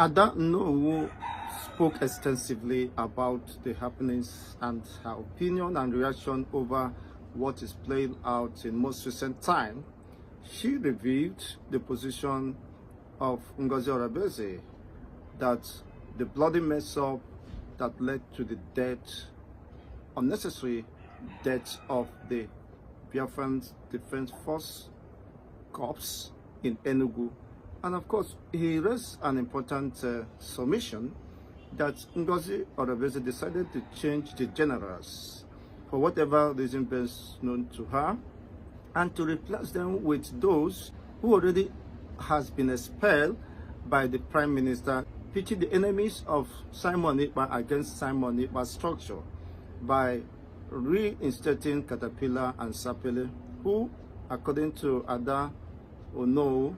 Ada Onowu spoke extensively about the happenings and her opinion and reaction over what is playing out in most recent time. She revealed the position of Orabueze that the bloody mess-up that led to the unnecessary death of the Biafran Defense Force corps in Enugu. And of course, he raised an important submission that Orabueze decided to change the generals for whatever reason best known to her, and to replace them with those who already has been expelled by the Prime Minister, pitching the enemies of Simon Ekpa against Simon Ekpa's structure by reinstating Catapilla and Sapele, who, according to Ada Onowu,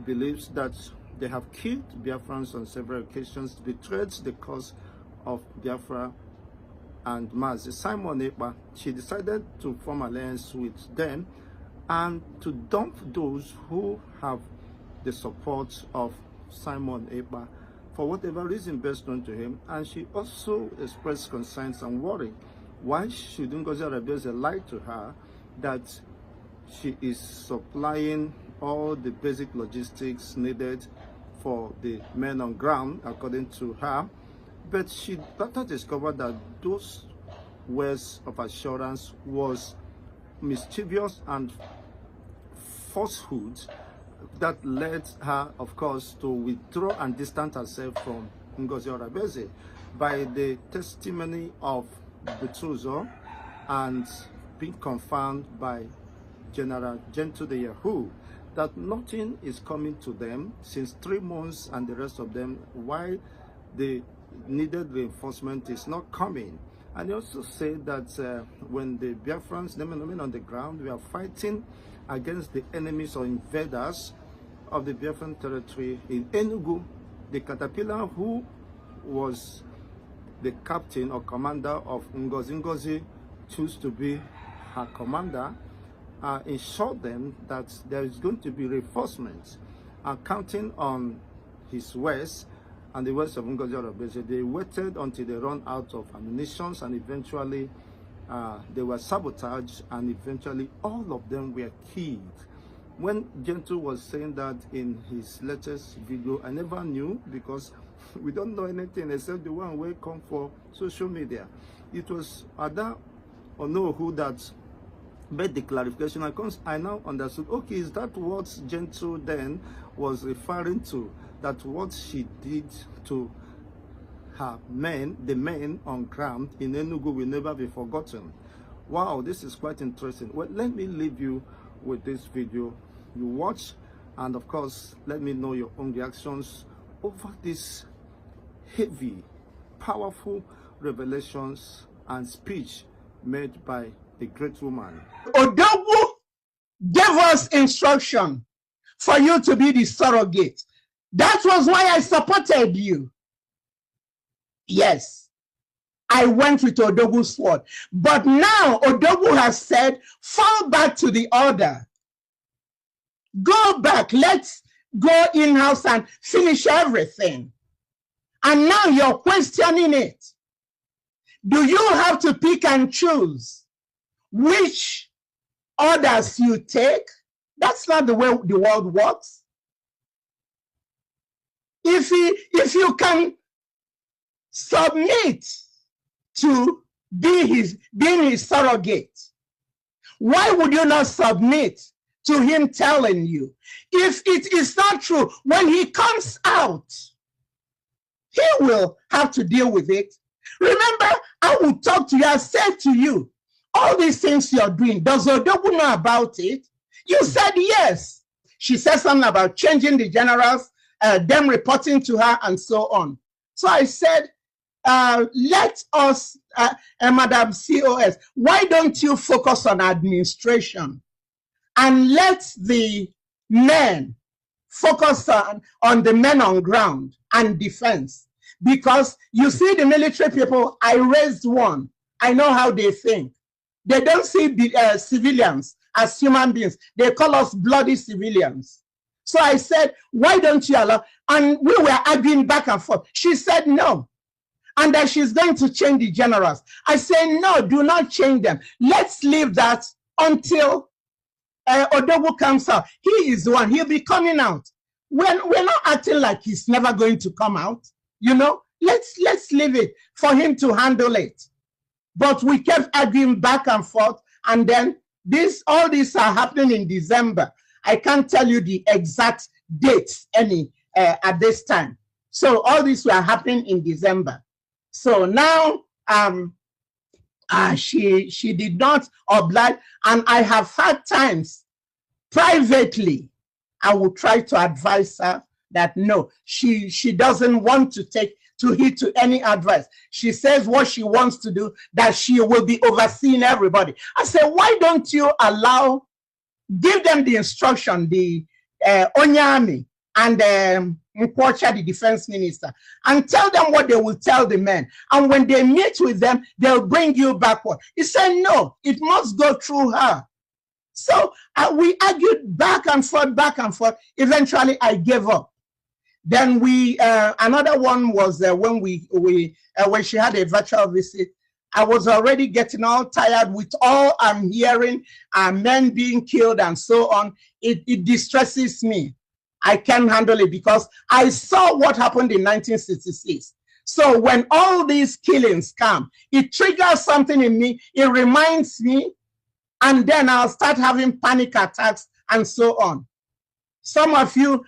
believes that they have killed Biafrans on several occasions, betrayed the cause of Biafra and Mazi Simon Ekpa. She decided to form alliance with them and to dump those who have the support of Simon Ekpa for whatever reason best known to him. And she also expressed concerns and worry. Why should Orabueze lie to her that she is supplying all the basic logistics needed for the men on ground, according to her? But she later discovered that those words of assurance was mischievous and falsehood that led her, of course, to withdraw and distance herself from Orabueze by the testimony of BT0AGE and being confirmed by General Gentle the Yahoo that nothing is coming to them since 3 months, and the rest of them, why the needed reinforcement is not coming. And he also said that when the Biafrans, the men on the ground, we are fighting against the enemies or invaders of the Biafran territory in Enugu, the Catapilla, who was the captain or commander of Ngozi, chose to be her commander, assured them that there is going to be reinforcements, counting on his words and the words of Orabueze. They waited until they run out of ammunition, and eventually they were sabotaged, and eventually all of them were killed. When Gentle was saying that in his latest video, I never knew, because we don't know anything except the one way come for social media. It was Ada Onowu that made the clarification. I now understood, okay, is that what Gentle then was referring to? That what she did to her men, the men on ground in Enugu, will never be forgotten. Wow, this is quite interesting. Well, let me leave you with this video. You watch, and of course, let me know your own reactions over this heavy, powerful revelations and speech made by a great woman. Onowu gave us instruction for you to be the surrogate. That was why I supported you. Yes, I went with Onowu's sword. But now Onowu has said, fall back to the order. Go back. Let's go in-house and finish everything. And now you're questioning it. Do you have to pick and choose which orders you take? That's not the way the world works. If you can submit to being his surrogate, why would you not submit to him telling you? If it is not true, when he comes out, he will have to deal with it. Remember, I will talk to you. I said to you, all these things you're doing, does Onowu know about it? You said yes. She said something about changing the generals, them reporting to her, and so on. So I said, let us, Madam COS, why don't you focus on administration and let the men focus on the men on ground and defense? Because you see the military people, I raised one. I know how they think. They don't see the civilians as human beings. They call us bloody civilians. So I said, why don't you allow? And we were arguing back and forth. She said no. And that she's going to change the generals. I say, no, do not change them. Let's leave that until Onowu comes out. He is the one. He'll be coming out. We're not acting like he's never going to come out. You know, let's leave it for him to handle it. But we kept arguing back and forth. And then all these are happening in December. I can't tell you the exact dates at this time. So all these were happening in December. So now she did not oblige, and I have had times privately I will try to advise her that no, she doesn't want to take heed to any advice. She says what she wants to do, that she will be overseeing everybody. I said, why don't you give them the instruction, the Onyami and Nkwocha, the defense minister, and tell them what they will tell the men. And when they meet with them, they'll bring you backward. He said, no, it must go through her. So we argued back and forth, back and forth. Eventually, I gave up. Then another one was when she had a virtual visit. I was already getting all tired with all I'm hearing, men being killed and so on. It distresses me. I can't handle it because I saw what happened in 1966. So when all these killings come, it triggers something in me. It reminds me, and then I'll start having panic attacks and so on. Some of you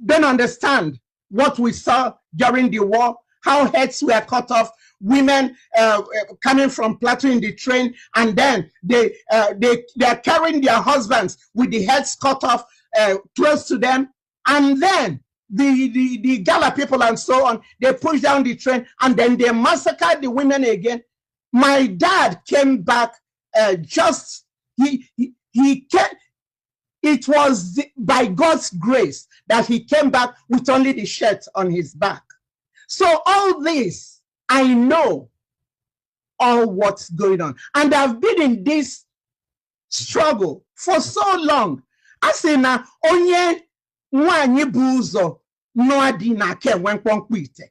don't understand what we saw during the war, how heads were cut off, women coming from Plateau in the train, and then they're carrying their husbands with the heads cut off close to them, and then the Gala people and so on, they push down the train, and then they massacred the women again. My dad came back he came. It was by God's grace that he came back with only the shirt on his back. So all this, I know all what's going on. And I've been in this struggle for so long. I say now, onye nwanyi buzo no adina ke wenkwonkwite.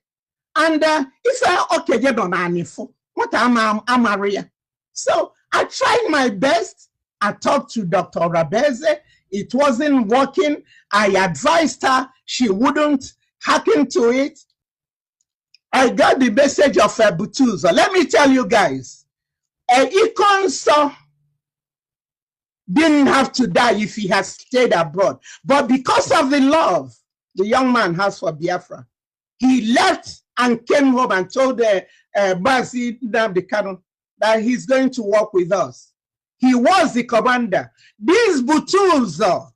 And if I okay je don anifo, what am Maria? So I tried my best. I talked to Dr. Orabueze. It wasn't working. I advised her. She wouldn't hearken to it. I got the message of BT0AGE. Let me tell you guys, Ikonso didn't have to die if he had stayed abroad. But because of the love the young man has for Biafra, he left and came home and told Bazi Nnamdi that he's going to work with us. He was the commander. This BT0AGE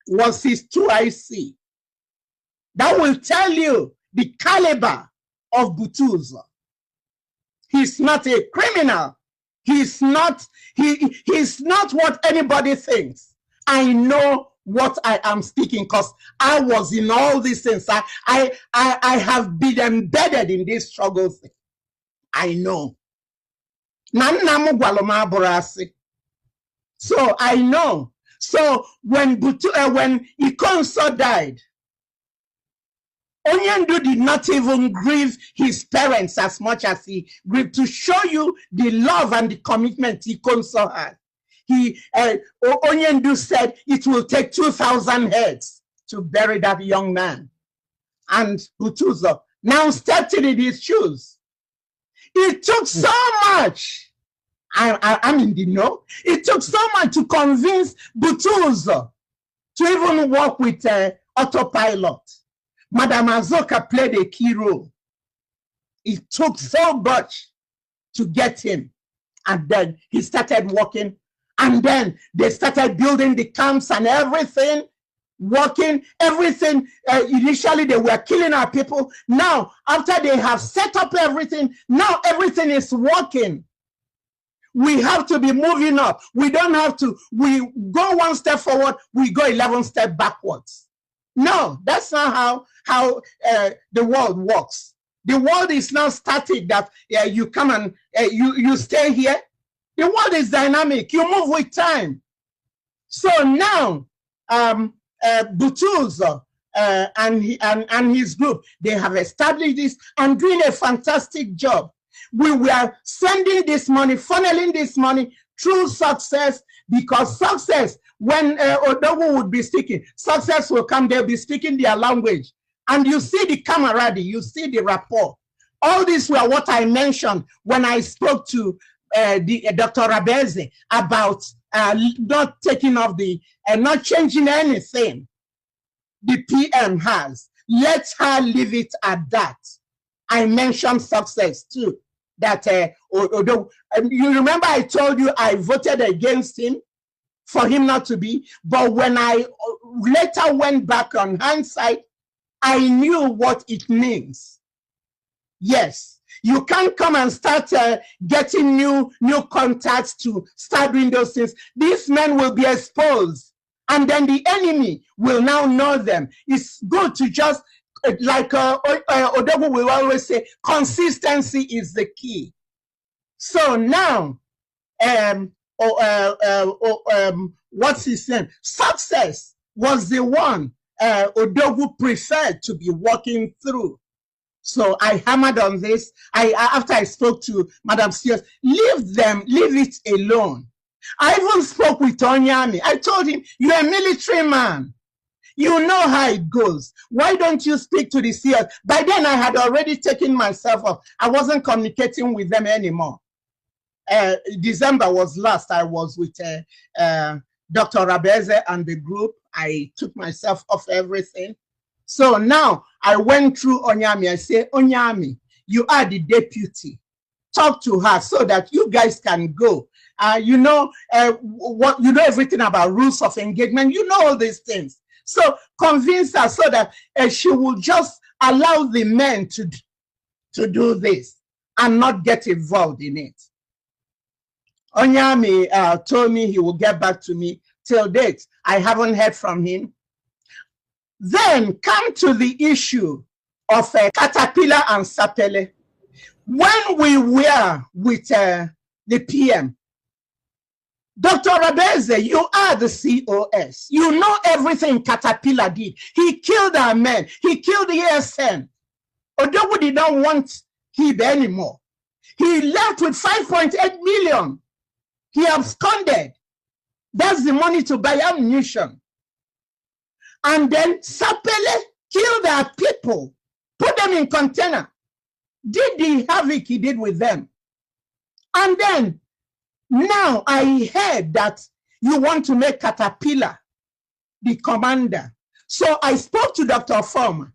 was his 2IC. That will tell you the caliber of BT0AGE. He's not a criminal. He's not what anybody thinks. I know what I am speaking because I was in all these things. I have been embedded in these struggles. I know. So I know. So when Ikonso died, Onyendu did not even grieve his parents as much as he grieved, to show you the love and the commitment Ikonso had. Onyendu said it will take 2,000 heads to bury that young man. And BT0AGE now stepped in his shoes. It took so much. I'm in the know. It took so much to convince BT0AGE to even work with autopilot. Madam Azoka played a key role. It took so much to get him. And then he started working. And then they started building the camps and everything. Working, everything. Initially, they were killing our people. Now, after they have set up everything, now everything is working. We have to be moving up. We don't have to, we go one step forward, we go 11 steps backwards. No, that's not how the world works. The world is not static that you come and you stay here. The world is dynamic. You move with time. So now, Butuzo and his group, they have established this and doing a fantastic job. We were sending this money, funneling this money through Success, because Success, when Onowu would be speaking, Success will come, they'll be speaking their language. And you see the camaraderie, you see the rapport. All these were what I mentioned when I spoke to Dr. Orabueze about not taking off the, not changing anything the PM has. Let her leave it at that. I mentioned Success too. That you remember I told you I voted against him for him not to be, but when I later went back on hindsight, I knew what it means. Yes, you can't come and start getting new contacts to start doing those things. These men will be exposed, and then the enemy will now know them. It's good to just, like Onowu will always say, consistency is the key. So now, what's his name? Success was the one Onowu preferred to be walking through. So I hammered on this. After I spoke to Madam Sears, leave it alone. I even spoke with Onyami. I told him, you're a military man. You know how it goes. Why don't you speak to the Sears? By then, I had already taken myself off. I wasn't communicating with them anymore. December was last. I was with Dr. Orabueze and the group. I took myself off everything. So now I went through Onyami. I say, Onyami, you are the deputy. Talk to her so that you guys can go. You know everything about rules of engagement. You know all these things. So convince her so that she will just allow the men to do this and not get involved in it. Onyami told me he will get back to me. Till date, I haven't heard from him. Then come to the issue of Catapilla and Sapele. When we were with the PM, Dr. Orabueze, you are the COS. You know everything Catapilla did. He killed our men. He killed the ASN. Onowu did not want him anymore. He left with 5.8 million. He absconded. That's the money to buy ammunition. And then Sapele killed our people, put them in container, did the havoc he did with them. And then now I heard that you want to make Catapilla the commander. So I spoke to Dr. Former.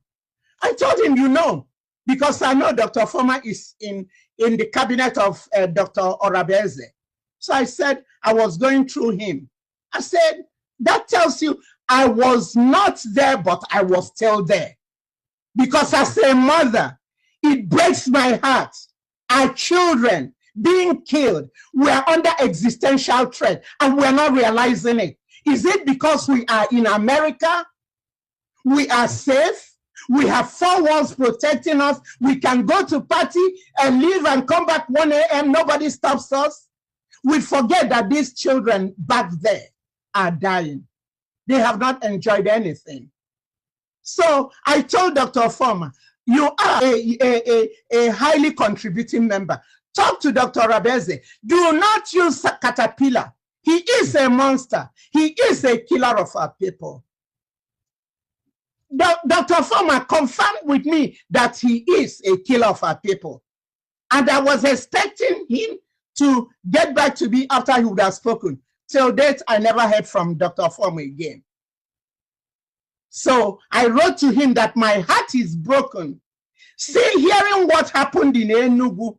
I told him, you know, because I know Dr. Former is in the cabinet of Dr. Orabueze. So I said, I was going through him. I said, that tells you I was not there, but I was still there. Because as a mother, it breaks my heart. Our children being killed, we are under existential threat and we're not realizing it. Is it because we are in America? We are safe. We have 4 walls protecting us. We can go to party and leave and come back 1 a.m. Nobody stops us. We forget that these children back there are dying. They have not enjoyed anything. So I told Dr. Former, you are a highly contributing member. Talk to Dr. Orabueze. Do not use Catapilla. He is a monster. He is a killer of our people. Dr. Former confirmed with me that he is a killer of our people. And I was expecting him to get back to me after he would have spoken. Till date, I never heard from Dr. Former again. So I wrote to him that my heart is broken. Still hearing what happened in Enugu,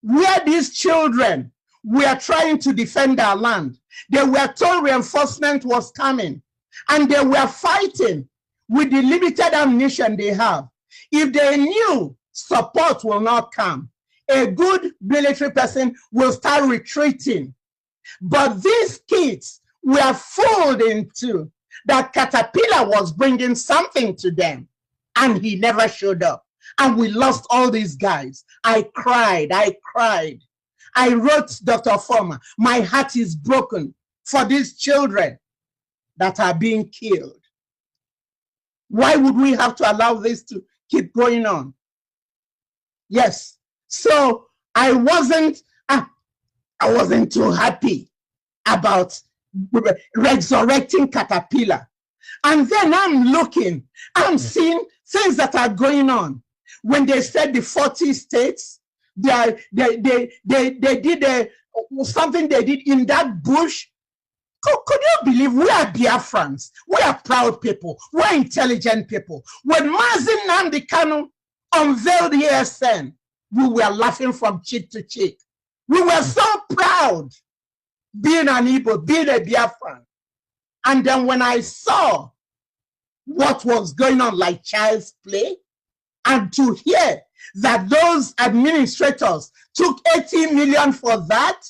where these children were trying to defend our land. They were told reinforcement was coming, and they were fighting with the limited ammunition they have. If they knew support will not come, a good military person will start retreating. But these kids were fooled into that Catapilla was bringing something to them, and he never showed up. And we lost all these guys. I cried. I wrote Dr. Former, my heart is broken for these children that are being killed. Why would we have to allow this to keep going on? Yes. So I wasn't too happy about resurrecting Catapilla. And then I'm seeing things that are going on. When they said the 40 states, they did something they did in that bush. Could you believe we are Biafrans? We are proud people. We're intelligent people. When Mazi Nnamdi Kanu unveiled ESN, we were laughing from cheek to cheek. We were so proud being an Igbo, being a Biafran. And then when I saw what was going on like child's play, and to hear that those administrators took 80 million for that,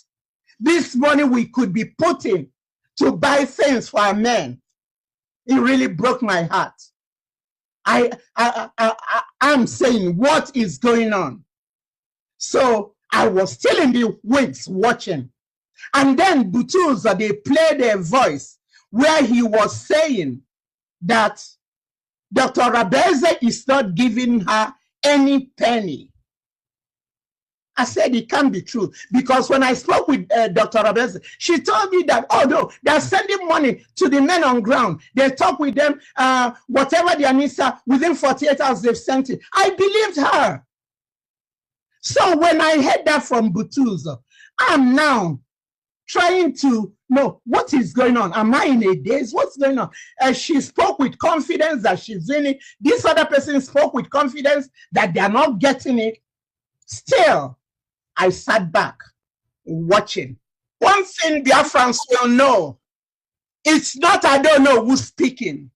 this money we could be putting to buy things for our men, it really broke my heart. I'm saying, what is going on? So I was still in the wings watching. And then Butuza, they played a voice where he was saying that Dr. Orabueze is not giving her any penny. I said it can't be true, because when I spoke with Dr. Orabueze, she told me that, oh no, they're sending money to the men on ground. They talk with them, whatever their needs are, within 48 hours they've sent it. I believed her. So when I heard that from Butuza, I'm now trying to know what is going on. Am I in a daze? What's going on? She spoke with confidence that she's doing it. This other person spoke with confidence that they're not getting it. Still, I sat back watching. One thing Biafrans will know, it's not I don't know who's speaking.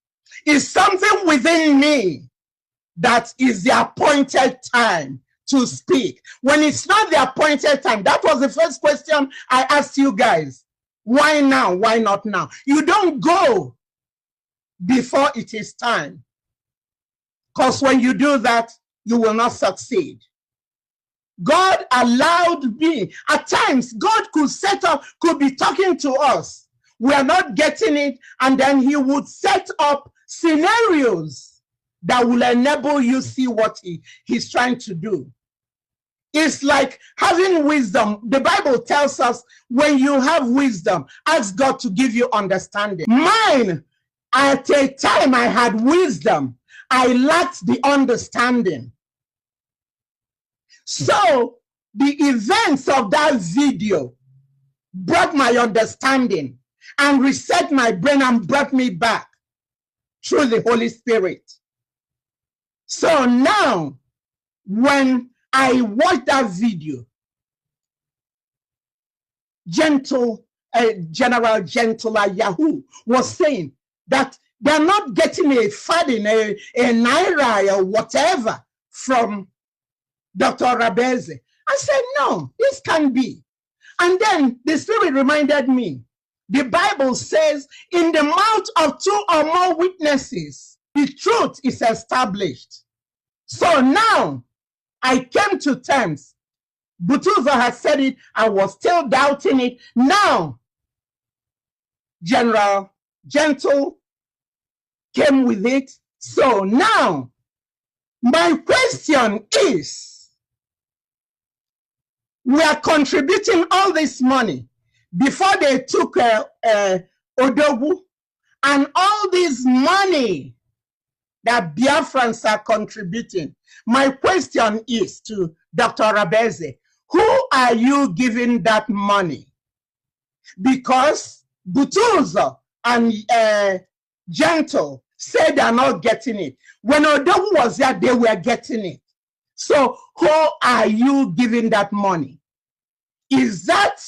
It's something within me that is the appointed time to speak. When it's not the appointed time, that was the first question I asked you guys. Why now? Why not now? You don't go before it is time. Because when you do that, you will not succeed. God allowed me. At times, God could be talking to us. We are not getting it, and then he would set up scenarios that will enable you see what he's trying to do. It's like having wisdom. The Bible tells us when you have wisdom, ask God to give you understanding. Mine, at a time I had wisdom, I lacked the understanding. So the events of that video brought my understanding and reset my brain and brought me back through the Holy Spirit. So now, when I watched that video, General Gentler Yahoo was saying that they're not getting a farthing, a naira or whatever from Dr. Orabueze. I said, no, this can't be. And then the Spirit reminded me, the Bible says, in the mouth of two or more witnesses, the truth is established. So now, I came to terms. Butuza had said it, I was still doubting it. Now, General Gentle came with it. So now, my question is, we are contributing all this money before they took Onowu, and all this money that Biafrans are contributing. My question is to Dr. Orabueze, who are you giving that money? Because Butuza and Gentle said they're not getting it. When Onowu was there, they were getting it. So who are you giving that money? Is that,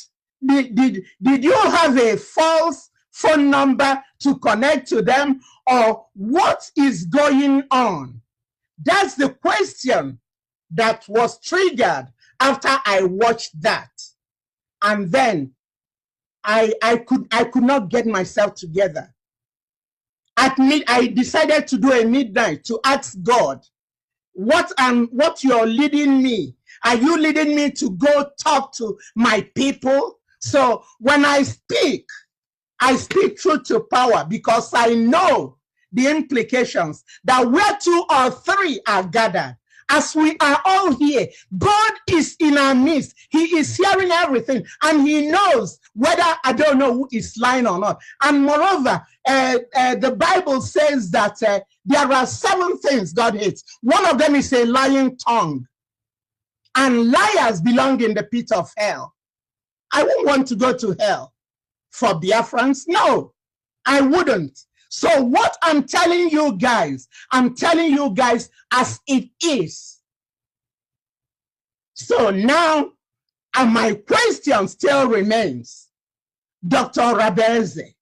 did you have a false phone number to connect to them, or what is going on? That's the question that was triggered after I watched that. And then I could not get myself together. I decided to do a midnight to ask God, what you're leading me? Are you leading me to go talk to my people? So when I speak truth to power, because I know the implications that where 2 or 3 are gathered, as we are all here, God is in our midst. He is hearing everything, and he knows whether, I don't know, who is lying or not. And moreover, the Bible says that there are 7 things God hates. One of them is a lying tongue. And liars belong in the pit of hell. I wouldn't want to go to hell for Biafrans. No, I wouldn't. So what I'm telling you guys as it is. So now, and my question still remains, Dr. Orabueze,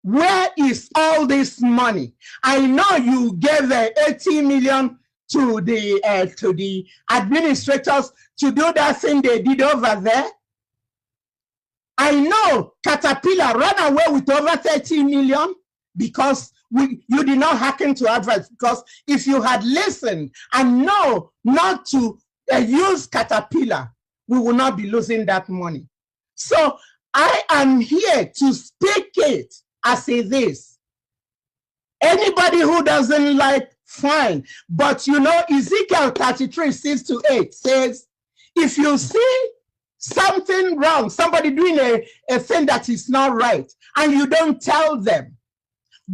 where is all this money? I know you gave 80 million to the administrators to do that thing they did over there. I know Catapilla ran away with over 30 million because you did not hearken to advice. Because if you had listened and know not to use Catapilla, we will not be losing that money. So I am here to speak it as it is. Anybody who doesn't like, fine. But you know, Ezekiel 33:6-8 says, if you see something wrong, somebody doing a thing that is not right, and you don't tell them,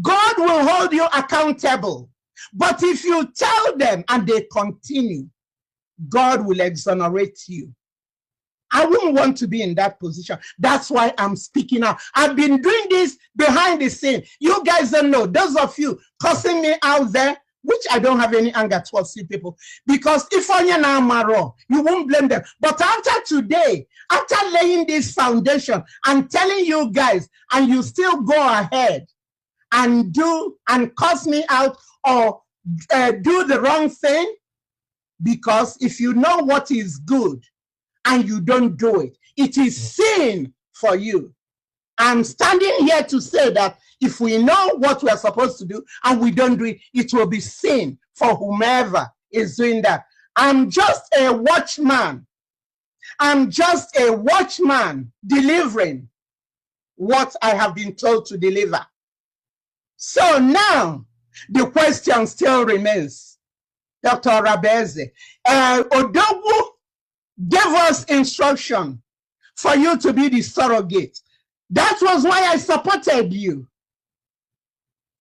God will hold you accountable. But if you tell them and they continue, God will exonerate you. I wouldn't want to be in that position. That's why I'm speaking out. I've been doing this behind the scene. You guys don't know. Those of you cussing me out there, which I don't have any anger towards you people, because if I'm wrong, you won't blame them. But after today, after laying this foundation and telling you guys, and you still go ahead and do and cuss me out or do the wrong thing, because if you know what is good and you don't do it, it is sin for you. I'm standing here to say that if we know what we're supposed to do and we don't do it, it will be sin for whomever is doing that. I'm just a watchman. I'm just a watchman delivering what I have been told to deliver. So now the question still remains, Dr. Orabueze. Onowu gave us instruction for you to be the surrogate. That was why I supported you.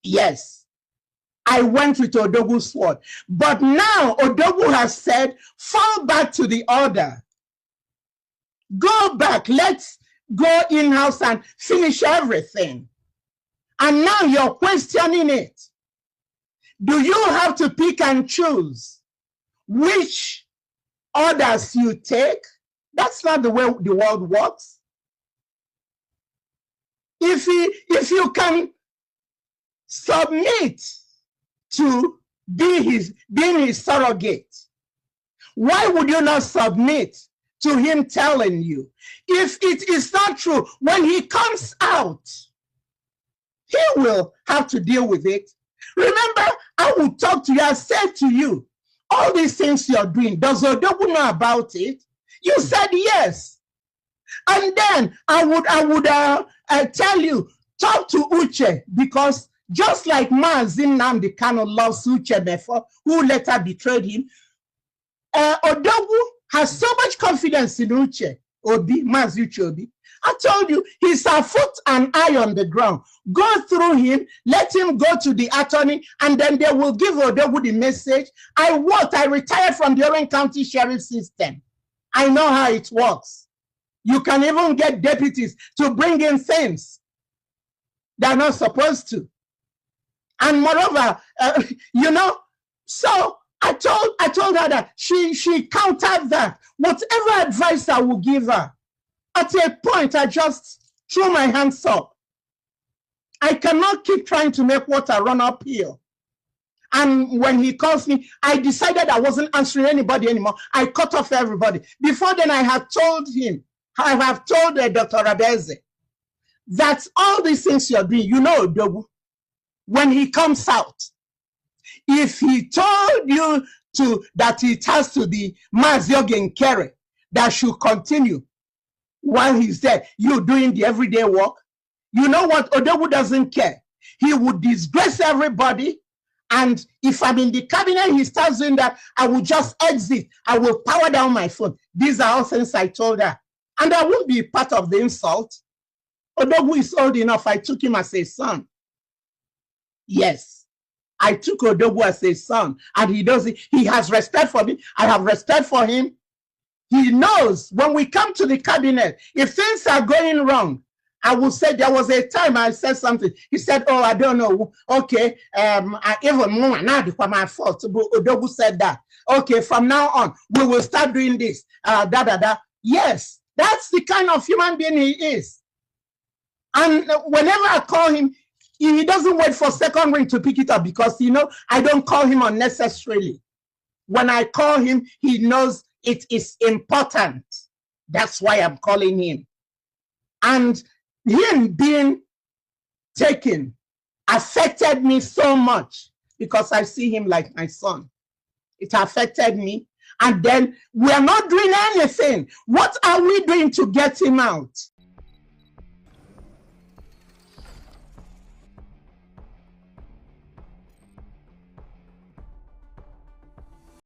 Yes, I went with Onowu's sword. But now Onowu has said, fall back to the order. Go back. Let's go in-house and finish everything. And now you're questioning it. Do you have to pick and choose which orders you take? That's not the way the world works. If you can submit to being his surrogate, why would you not submit to him telling you? If it is not true, when he comes out, he will have to deal with it. Remember, I will talk to you. I said to you, all these things you're doing, does Onowu know about it? You said yes. And then I would tell you, talk to Uche, because just like Maazị Nnamdi Kanu loves Uche before, who later betrayed him, Onowu has so much confidence in Uche Obi, Maazị Uche Obi. I told you, he's a foot and eye on the ground. Go through him, let him go to the attorney, and then they will give Onowu the message. I retired from the Orange County Sheriff System. I know how it works. You can even get deputies to bring in things they're not supposed to. And moreover, you know, so I told her that she countered that. Whatever advice I will give her, at a point, I just threw my hands up. I cannot keep trying to make water run uphill. And when he calls me, I decided I wasn't answering anybody anymore. I cut off everybody. Before then, I had told him, I have told Dr. Orabueze, that all these things you're doing, you know, Onowu, when he comes out, if he told you that it has to be Maazị Ogenkere that should continue while he's there, you doing the everyday work, you know what? Onowu doesn't care. He would disgrace everybody. And if I'm in the cabinet, he starts doing that, I will just exit. I will power down my phone. These are all things I told her. And I won't be part of the insult. Onowu is old enough. I took him as a son. Yes. I took Onowu as a son. And he does it. He has respect for me. I have respect for him. He knows when we come to the cabinet, if things are going wrong, I will say there was a time I said something. He said, oh, I don't know. Okay. I even more now for my fault. Onowu said that. Okay, from now on, we will start doing this. Yes, that's the kind of human being he is. And whenever I call him, he doesn't wait for second ring to pick it up because, you know, I don't call him unnecessarily. When I call him, he knows it is important. That's why I'm calling him. And him being taken affected me so much because I see him like my son. It affected me. And then we are not doing anything. What are we doing to get him out?